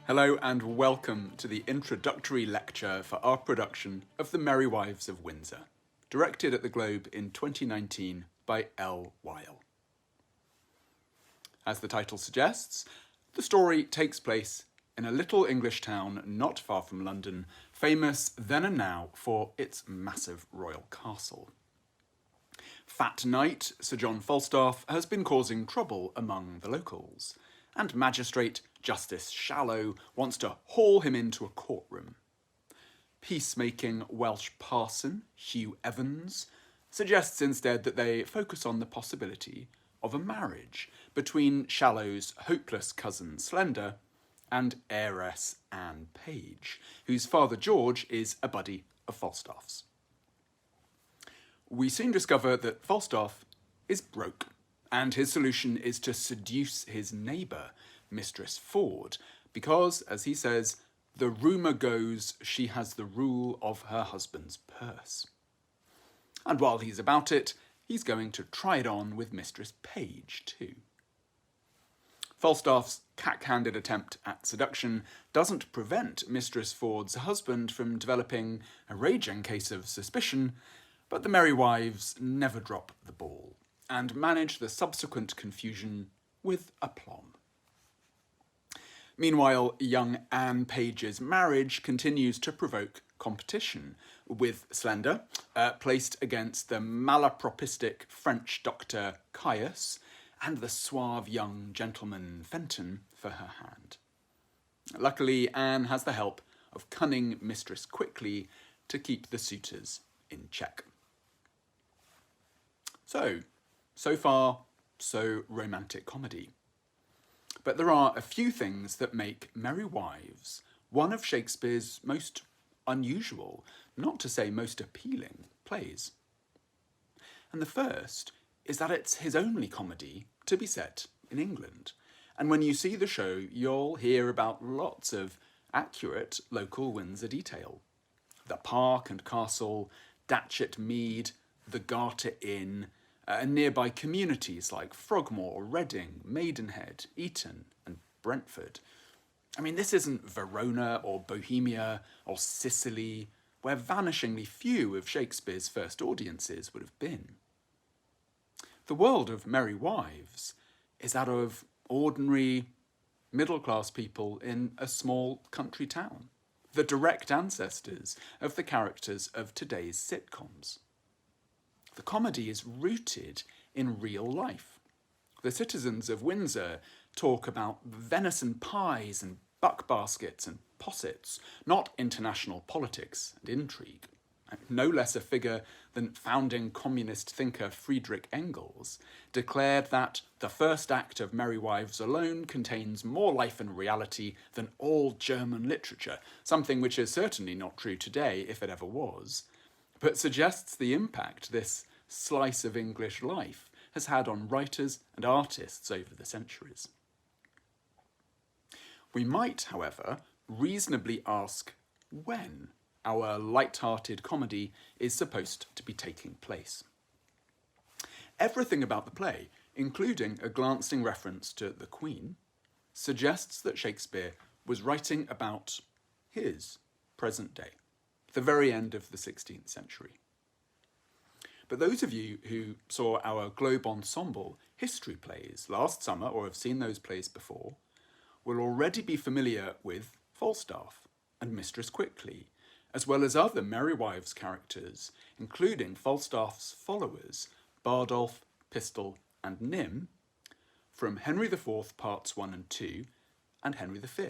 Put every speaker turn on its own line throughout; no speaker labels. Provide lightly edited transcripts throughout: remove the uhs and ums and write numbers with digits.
Hello and welcome to the introductory lecture for our production of The Merry Wives of Windsor, directed at the Globe in 2019 by L. Weil. As the title suggests, the story takes place in a little English town not far from London, famous then and now for its massive royal castle. Fat Knight, Sir John Falstaff, has been causing trouble among the locals, and Magistrate Justice Shallow wants to haul him into a courtroom. Peacemaking Welsh parson Hugh Evans suggests instead that they focus on the possibility of a marriage between Shallow's hopeless cousin Slender and heiress Anne Page, whose father George is a buddy of Falstaff's. We soon discover that Falstaff is broke, and his solution is to seduce his neighbour, Mistress Ford, because, as he says, the rumour goes she has the rule of her husband's purse. And while he's about it, he's going to try it on with Mistress Page too. Falstaff's cack-handed attempt at seduction doesn't prevent Mistress Ford's husband from developing a raging case of suspicion, but the Merry Wives never drop the ball and manage the subsequent confusion with aplomb. Meanwhile, young Anne Page's marriage continues to provoke competition, with Slender placed against the malapropistic French doctor Caius and the suave young gentleman Fenton for her hand. Luckily, Anne has the help of cunning Mistress Quickly to keep the suitors in check. So far, so romantic comedy. But there are a few things that make Merry Wives one of Shakespeare's most unusual, not to say most appealing, plays. And the first is that it's his only comedy to be set in England. And when you see the show, you'll hear about lots of accurate local Windsor detail. The park and castle, Datchet Mead, the Garter Inn, and nearby communities like Frogmore, Reading, Maidenhead, Eton and Brentford. I mean, this isn't Verona or Bohemia or Sicily, where vanishingly few of Shakespeare's first audiences would have been. The world of Merry Wives is that of ordinary, middle-class people in a small country town, the direct ancestors of the characters of today's sitcoms. The comedy is rooted in real life. The citizens of Windsor talk about venison pies and buck baskets and possets, not international politics and intrigue. No less a figure than founding communist thinker Friedrich Engels declared that the first act of Merry Wives alone contains more life and reality than all German literature, something which is certainly not true today, if it ever was, but suggests the impact this slice of English life has had on writers and artists over the centuries. We might, however, reasonably ask when our light-hearted comedy is supposed to be taking place. Everything about the play, including a glancing reference to the Queen, suggests that Shakespeare was writing about his present day, the very end of the 16th century. But those of you who saw our Globe Ensemble history plays last summer or have seen those plays before will already be familiar with Falstaff and Mistress Quickly, as well as other Merry Wives characters, including Falstaff's followers, Bardolph, Pistol and Nym, from Henry IV Parts 1 and 2 and Henry V,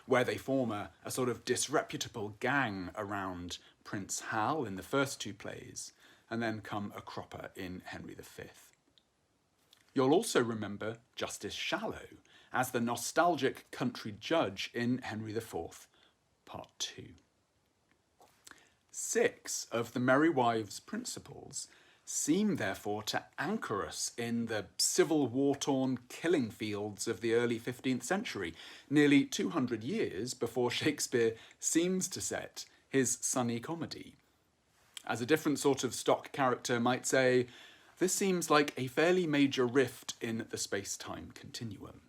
where they form a sort of disreputable gang around Prince Hal in the first two plays, and then come a cropper in Henry V. You'll also remember Justice Shallow as the nostalgic country judge in Henry IV, Part 2. 6 of the Merry Wives' principles seem therefore to anchor us in the civil war-torn killing fields of the early 15th century, nearly 200 years before Shakespeare seems to set his sunny comedy. As a different sort of stock character might say, this seems like a fairly major rift in the space-time continuum.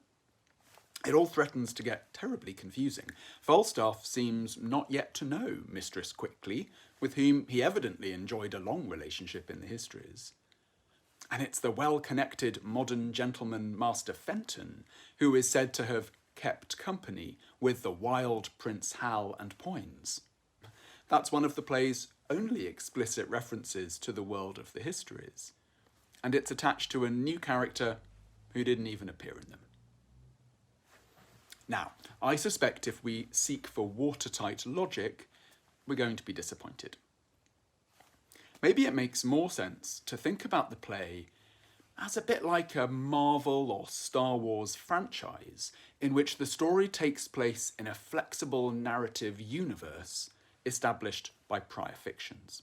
It all threatens to get terribly confusing. Falstaff seems not yet to know Mistress Quickly, with whom he evidently enjoyed a long relationship in the histories. And it's the well-connected modern gentleman Master Fenton who is said to have kept company with the wild Prince Hal and Poins. That's one of the play's only explicit references to the world of the histories, and it's attached to a new character who didn't even appear in them. Now, I suspect if we seek for watertight logic, we're going to be disappointed. Maybe it makes more sense to think about the play as a bit like a Marvel or Star Wars franchise in which the story takes place in a flexible narrative universe established by prior fictions.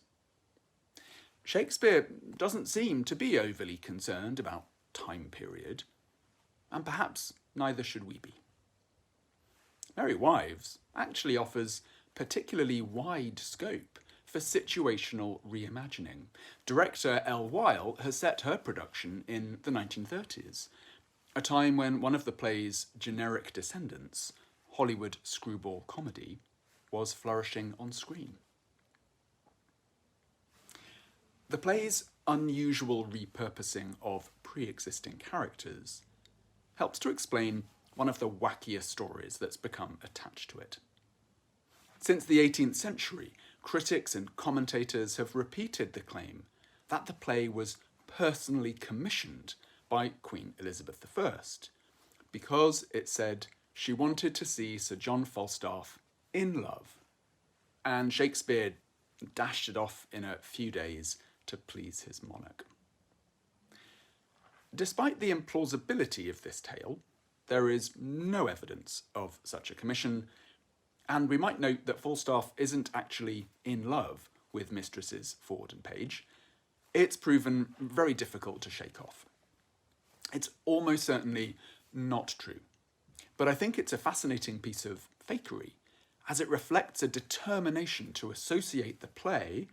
Shakespeare doesn't seem to be overly concerned about time period, and perhaps neither should we be. Merry Wives actually offers particularly wide scope for situational reimagining. Director Elle Weil has set her production in the 1930s, a time when one of the play's generic descendants, Hollywood screwball comedy, was flourishing on screen. The play's unusual repurposing of pre-existing characters helps to explain one of the wackiest stories that's become attached to it. Since the 18th century, critics and commentators have repeated the claim that the play was personally commissioned by Queen Elizabeth I, because it said she wanted to see Sir John Falstaff in love, and Shakespeare dashed it off in a few days to please his monarch. Despite the implausibility of this tale, there is no evidence of such a commission, and we might note that Falstaff isn't actually in love with Mistresses Ford and Page. It's proven very difficult to shake off. It's almost certainly not true, but I think it's a fascinating piece of fakery, as it reflects a determination to associate the play,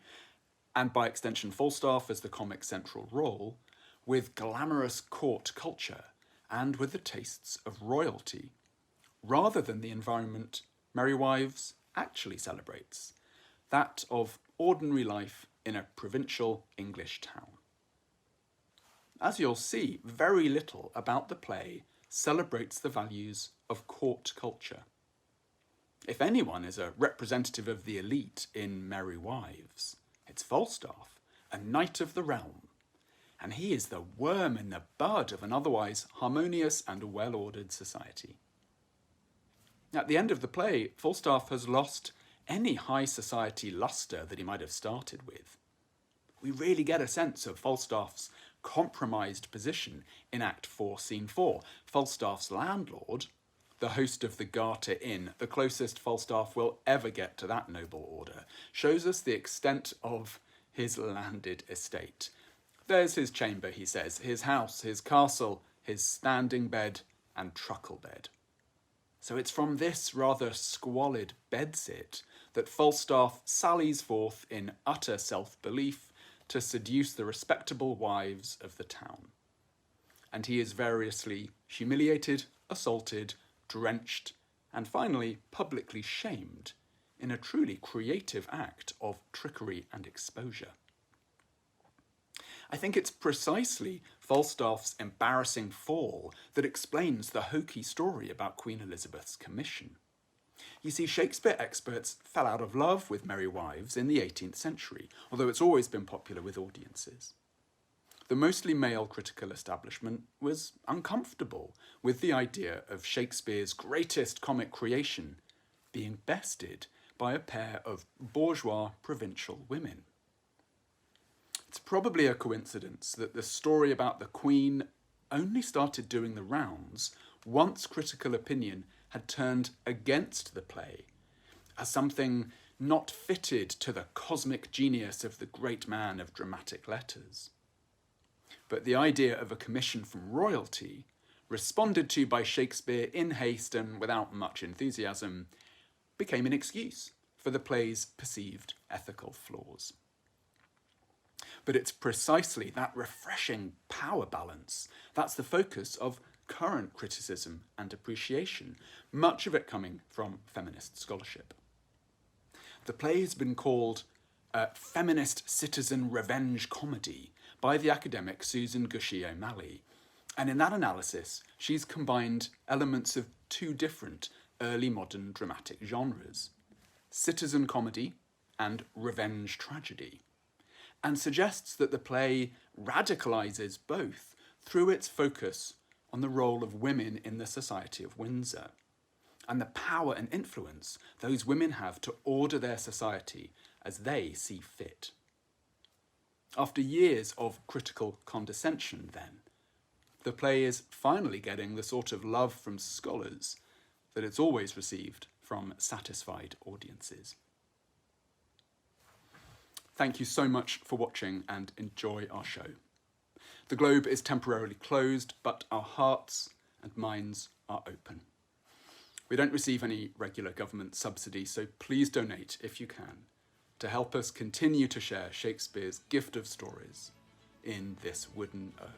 and by extension Falstaff as the comic central role, with glamorous court culture and with the tastes of royalty, rather than the environment Merry Wives actually celebrates, that of ordinary life in a provincial English town. As you'll see, very little about the play celebrates the values of court culture. If anyone is a representative of the elite in Merry Wives, it's Falstaff, a knight of the realm, and he is the worm in the bud of an otherwise harmonious and well-ordered society. At the end of the play, Falstaff has lost any high society lustre that he might have started with. We really get a sense of Falstaff's compromised position in Act 4, Scene 4. Falstaff's landlord, the host of the Garter Inn, the closest Falstaff will ever get to that noble order, shows us the extent of his landed estate. There's his chamber, he says, his house, his castle, his standing bed and truckle bed. So it's from this rather squalid bedsit that Falstaff sallies forth in utter self-belief to seduce the respectable wives of the town. And he is variously humiliated, assaulted, drenched, and finally publicly shamed in a truly creative act of trickery and exposure. I think it's precisely Falstaff's embarrassing fall that explains the hokey story about Queen Elizabeth's commission. You see, Shakespeare experts fell out of love with Merry Wives in the 18th century, although it's always been popular with audiences. The mostly male critical establishment was uncomfortable with the idea of Shakespeare's greatest comic creation being bested by a pair of bourgeois provincial women. It's probably a coincidence that the story about the Queen only started doing the rounds once critical opinion had turned against the play as something not fitted to the cosmic genius of the great man of dramatic letters. But the idea of a commission from royalty, responded to by Shakespeare in haste and without much enthusiasm, became an excuse for the play's perceived ethical flaws. But it's precisely that refreshing power balance that's the focus of current criticism and appreciation, much of it coming from feminist scholarship. The play has been called a feminist citizen revenge comedy by the academic Susan Gushy O'Malley, and in that analysis she's combined elements of two different early modern dramatic genres, citizen comedy and revenge tragedy, and suggests that the play radicalises both through its focus on the role of women in the society of Windsor and the power and influence those women have to order their society as they see fit. After years of critical condescension, then, the play is finally getting the sort of love from scholars that it's always received from satisfied audiences. Thank you so much for watching and enjoy our show. The Globe is temporarily closed, but our hearts and minds are open. We don't receive any regular government subsidy, so please donate if you can to help us continue to share Shakespeare's gift of stories in this wooden O.